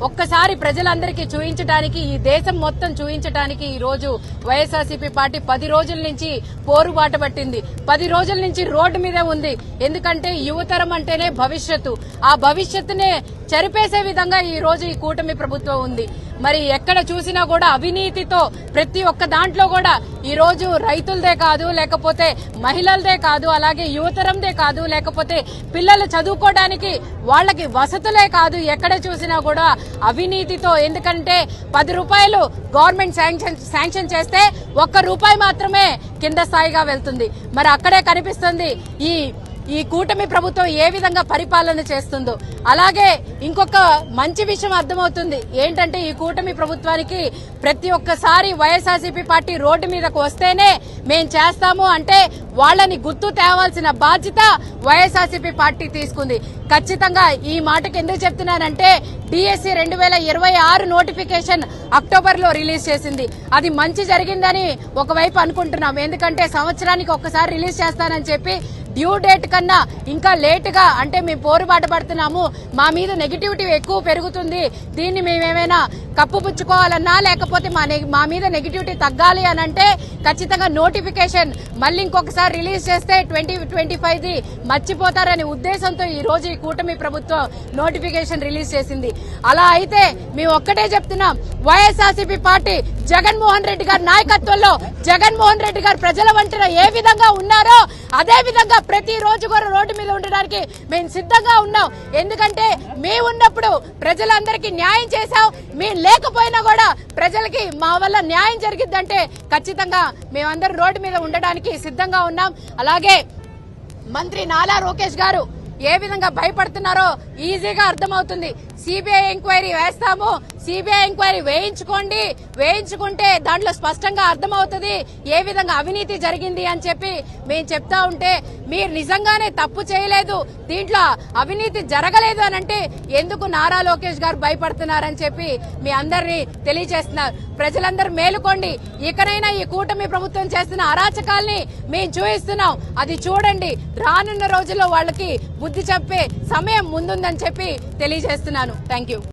ఒక్కసారి ప్రజలందరికీ చూయించడానికి, ఈ దేశం మొత్తం చూయించడానికి ఈ రోజు వైఎస్ఆర్సీపీ పార్టీ 10 రోజుల నుంచి పోరుబాట పట్టింది. 10 రోజుల నుంచి రోడ్డు మీదే ఉంది. ఎందుకంటే యువతరం అంటేనే భవిష్యత్తు. ఆ భవిష్యత్తునే చెరిపేసే విధంగా ఈ రోజు ఈ కూటమి ప్రభుత్వం ఉంది. మరి ఎక్కడ చూసినా కూడా అవినీతితో ప్రతి ఒక్క దాంట్లో కూడా ఈ రోజు రైతులదే కాదు, లేకపోతే మహిళలదే కాదు, అలాగే యువతరందే కాదు, లేకపోతే పిల్లలు చదువుకోవడానికి వాళ్ళకి వసతులే కాదు, ఎక్కడ చూసినా కూడా అవినీతితో. ఎందుకంటే 10 రూపాయలు గవర్నమెంట్ శాంక్షన్ చేస్తే 1 రూపాయి మాత్రమే కింద స్థాయిగా వెళ్తుంది. మరి అక్కడే కనిపిస్తుంది ఈ కూటమి ప్రభుత్వం ఏ విధంగా పరిపాలన చేస్తుందో. అలాగే ఇంకొక మంచి విషయం అర్థమవుతుంది ఏంటంటే, ఈ కూటమి ప్రభుత్వానికి ప్రతి ఒక్కసారి వైఎస్ఆర్సీపీ పార్టీ రోడ్డు మీదకు వస్తేనే మేం చేస్తాము అంటే వాళ్ళని గుర్తు తేవాల్సిన బాధ్యత వైఎస్ఆర్సీపీ పార్టీ తీసుకుంది. ఖచ్చితంగా ఈ మాటకు ఎందుకు చెప్తున్నానంటే, డిఎస్సి 2026 నోటిఫికేషన్ అక్టోబర్ లో రిలీజ్ చేసింది. అది మంచి జరిగిందని ఒకవైపు అనుకుంటున్నాం. ఎందుకంటే సంవత్సరానికి ఒక్కసారి రిలీజ్ చేస్తానని చెప్పి డ్యూ డేట్ కన్నా ఇంకా లేటుగా, అంటే మేము పోరుబాట పడుతున్నాము, మా మీద నెగిటివిటీ ఎక్కువ పెరుగుతుంది, దీన్ని మేమేమైనా కప్పుపుచ్చుకోవాలన్నా లేకపోతే మా మీద నెగిటివిటీ తగ్గాలి అని అంటే ఖచ్చితంగా నోటిఫికేషన్ మళ్ళీ ఇంకొకసారి రిలీజ్ చేస్తే 2025 మర్చిపోతారనే ఉద్దేశంతో ఈ రోజు ఈ కూటమి ప్రభుత్వం నోటిఫికేషన్ రిలీజ్ చేసింది. అలా అయితే మేము ఒక్కటే చెప్తున్నాం, వైఎస్ఆర్సీపీ పార్టీ జగన్మోహన్ రెడ్డి గారి నాయకత్వంలో జగన్మోహన్ రెడ్డి గారు ప్రజల వంటిన ఏ విధంగా ఉన్నారో అదే విధంగా ప్రతి రోజు కూడా రోడ్డు మీద ఉండడానికి మేము సిద్ధంగా ఉన్నాం. ఎందుకంటే మేము ఉన్నప్పుడు ప్రజలందరికీ న్యాయం చేశాం, మేము లేకపోయినా కూడా ప్రజలకి మా వల్ల న్యాయం జరిగిద్దంటే ఖచ్చితంగా మేమందరం రోడ్డు మీద ఉండడానికి సిద్ధంగా ఉన్నాం. అలాగే మంత్రి నారా లోకేష్ గారు ఏ విధంగా భయపడుతున్నారో ఈజీగా అర్థమవుతుంది. సిబిఐ ఎంక్వైరీ వేస్తాము, సిబిఐ ఎంక్వైరీ వేయించుకుంటే దాంట్లో స్పష్టంగా అర్థమవుతుంది ఏ విధంగా అవినీతి జరిగింది అని చెప్పి మేము చెప్తా ఉంటే, మీరు నిజంగానే తప్పు చేయలేదు, దీంట్లో అవినీతి జరగలేదు అని అంటే ఎందుకు నారా లోకేష్ గారు భయపడుతున్నారని చెప్పి మీ అందరినీ తెలియజేస్తున్నారు. ప్రజలందరూ మేలుకోండి, ఇకనైనా ఈ కూటమి ప్రభుత్వం చేస్తున్న అరాచకాల్ని మేము చూపిస్తున్నాం, అది చూడండి. రానున్న రోజుల్లో వాళ్ళకి బుద్ధి చెప్పే సమయం ముందుందని చెప్పి తెలియజేస్తున్నాను. Thank you.